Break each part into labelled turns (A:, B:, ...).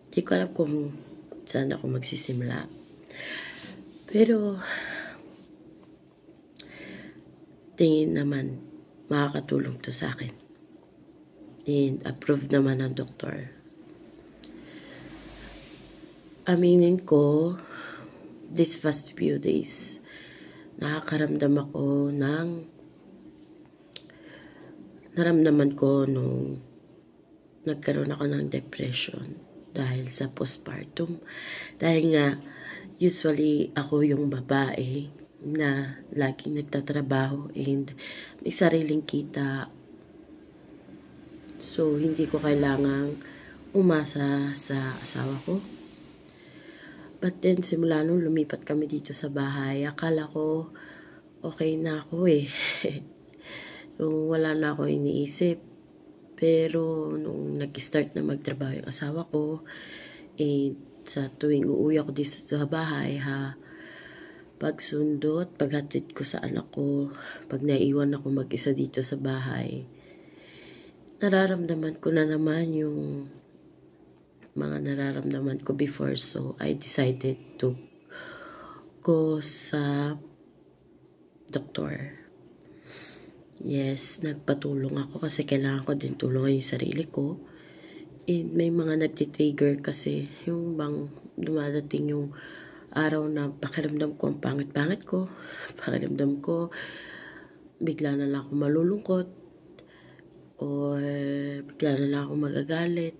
A: Di ko alam kung saan ako magsisimula. Pero, tingin naman, makakatulong to sa akin. And approved naman ng doktor. Aminin ko, this past few days, nakakaramdam ako ng naramdaman ko nung nagkaroon ako ng depression dahil sa postpartum. Dahil nga, usually ako yung babae na laging nagtatrabaho and may sariling kita. So, hindi ko kailangang umasa sa asawa ko. But then, simula nung lumipat kami dito sa bahay, akala ko okay na ako eh. Yung wala na ako iniisip. Pero, nung nag-start na magtrabaho yung asawa ko, sa tuwing uuwi ako dito sa bahay, pagsundot, paghatid ko sa anak ko, pag naiwan ako mag-isa dito sa bahay, nararamdaman ko na naman yung mga nararamdaman ko before. So, I decided to go sa doktor. Yes, nagpatulong ako kasi kailangan ko din tulungan yung sarili ko. And may mga nagtitrigger kasi yung bang dumadating yung araw na pakiramdam ko ang pangit-pangit ko. Pakiramdam ko, bigla na lang ako malulungkot. O bigla na lang ako magagalit.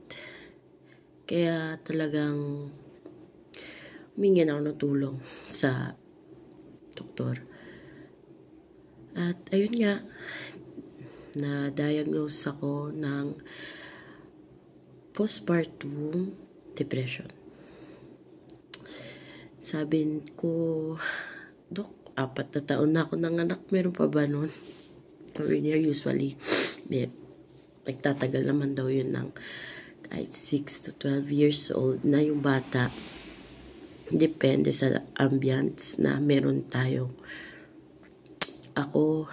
A: Kaya talagang humingi na ako ng tulong sa doktor. At ayun nga, na-diagnose ako ng postpartum depression. Sabi ko, Dok, 4 na taon na ako nanganak, meron pa ba nun? Sabi niya, usually, nagtatagal naman daw yun ng kahit 6 to 12 years old na yung bata. Depende sa ambience na meron tayo. Ako,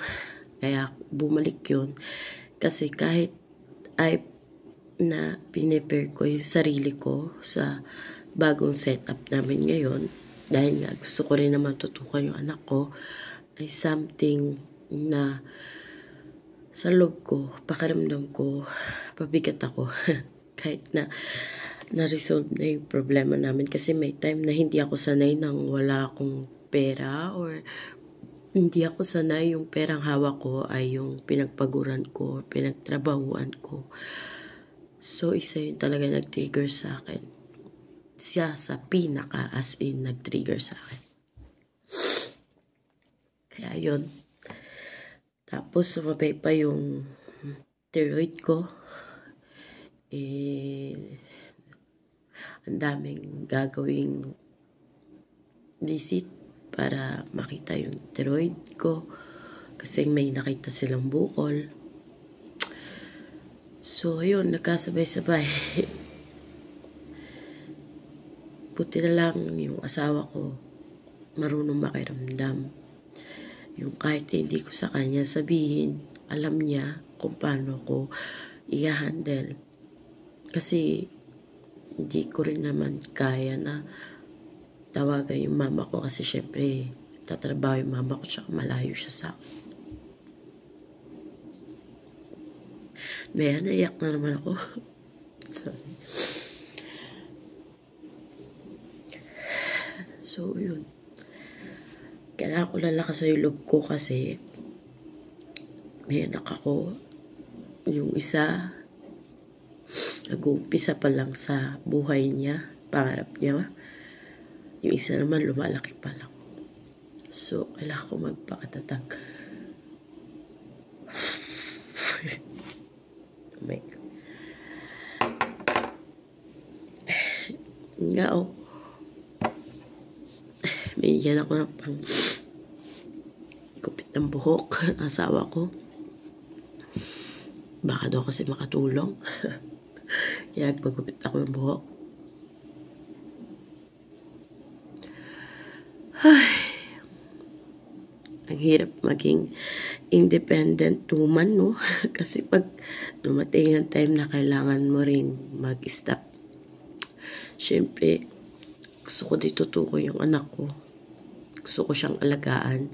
A: kaya bumalik yun. Kasi kahit ay na pinipare ko yung sarili ko sa bagong setup namin ngayon, dahil nga gusto ko rin naman tutukan yung anak ko, ay something na sa loob ko, pakiramdam ko, pabigat ako. Kahit na na-resolve na yung problema namin. Kasi may time na hindi ako sanay nang wala akong pera, or hindi ako sanay yung perang hawak ko ay yung pinagpaguran ko, pinagtrabahuan ko. So, isa yun talaga nag-trigger sa akin. Siya sa pinaka as in nag-trigger sa akin. Kaya yun. Tapos, sumabay pa yung thyroid ko. Ang daming gagawing visit para makita yung thyroid ko. Kasi may nakita silang bukol. So, ayun, nagkasabay-sabay. Buti na lang yung asawa ko marunong makiramdam. Yung kahit hindi ko sa kanya sabihin, alam niya kung paano ko i-handle. Kasi hindi ko rin naman kaya na tawagan yung mama ko kasi syempre tatrabaho yung mama ko tsaka malayo siya sa akin. Maya, naiyak na naman ako. Sorry. So, yun. Kailangan ko lalakas sa loob ko kasi may anak ako. Yung isa, nag-uumpisa pa lang sa buhay niya, pangarap niya. Yung isa naman, lumalaki pa lang. So, kailangan ko magpakatatag. Oh my God. Nga, oh. Binigyan ako ng pang kupit ng buhok, asawa ko. Baka daw kasi makatulong. Kaya nagpagupit ako ng buhok. Ay, ang hirap maging independent woman, no? Kasi pag dumating ang time na kailangan mo rin mag-stop syempre, gusto ko dito tutuko yung anak ko. Gusto ko siyang alagaan.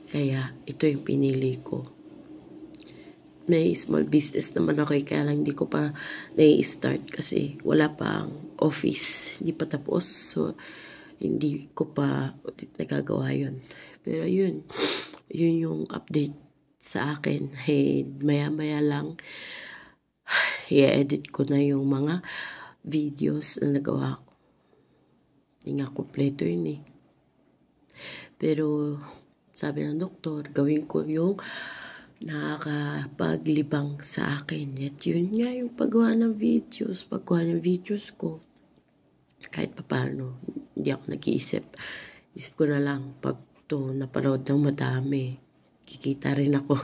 A: Kaya, ito yung pinili ko. May small business naman ako, kaya lang hindi ko pa na-start kasi wala pang office. Hindi pa tapos. So, hindi ko pa ulit nagagawa yun. Pero yun yung update sa akin. Hey, maya-maya lang, i-edit ko na yung mga videos na nagawa ko. Hindi nga kompleto yun eh. Pero, sabi ng doktor, gawin ko yung nakakapaglibang sa akin. At yun nga yung paggawa ng videos ko. Kahit papaano, hindi ako nag-iisip. Isip ko na lang, pag to napanood ng madami, kikita rin ako.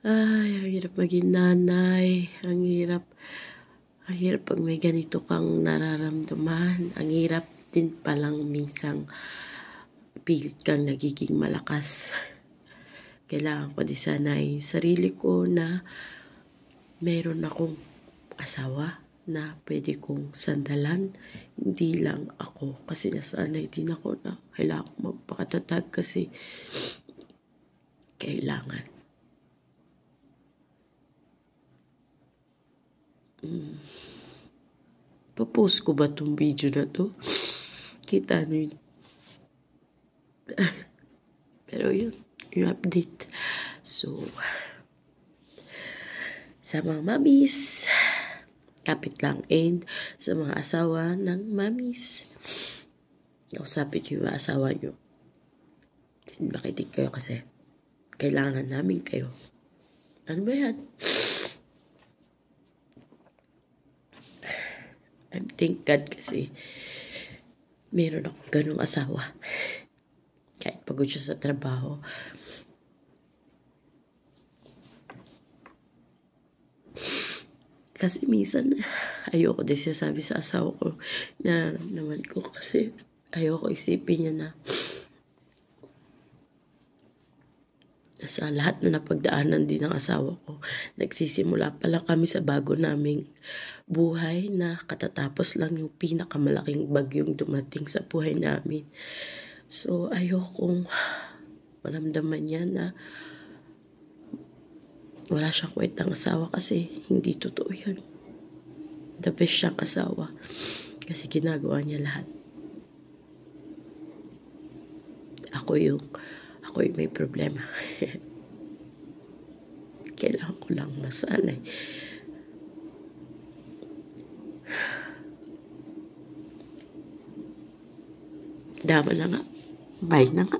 A: Ay, ang hirap maging nanay. Ang hirap pag may ganito kang nararamdaman. Ang hirap din palang minsang pilit kang nagiging malakas. Kailangan ko din sana yung sarili ko na meron akong asawa na pwede kong sandalan. Hindi lang ako. Kasi nasanay din ako na kailangan ko magpakatatag kasi kailangan. Papost ko ba itong video na to? Kita nyo yun. Pero yun, yung update. So, sa mga mamis, kapit lang, and sa mga asawa ng mamis, kausapin nyo yung asawa nyo. Makinig kayo kasi kailangan namin kayo. Ano ba yan? I thank God kasi meron akong ganung asawa. Kahit pagod siya sa trabaho. Kasi minsan, ayoko din siya sabi sa asawa ko, nararamdaman ko kasi ayoko isipin niya na sa lahat na napagdaanan din ng asawa ko, nagsisimula pa lang kami sa bago naming buhay na katatapos lang yung pinakamalaking bagyong dumating sa buhay namin. So, ayokong maramdaman niya na wala siyang kwentang asawa kasi hindi totoo yun. The best siyang asawa kasi ginagawa niya lahat. Ako yung may problema. Kailangan ko lang masanay. Dama na nga. Bye na nga.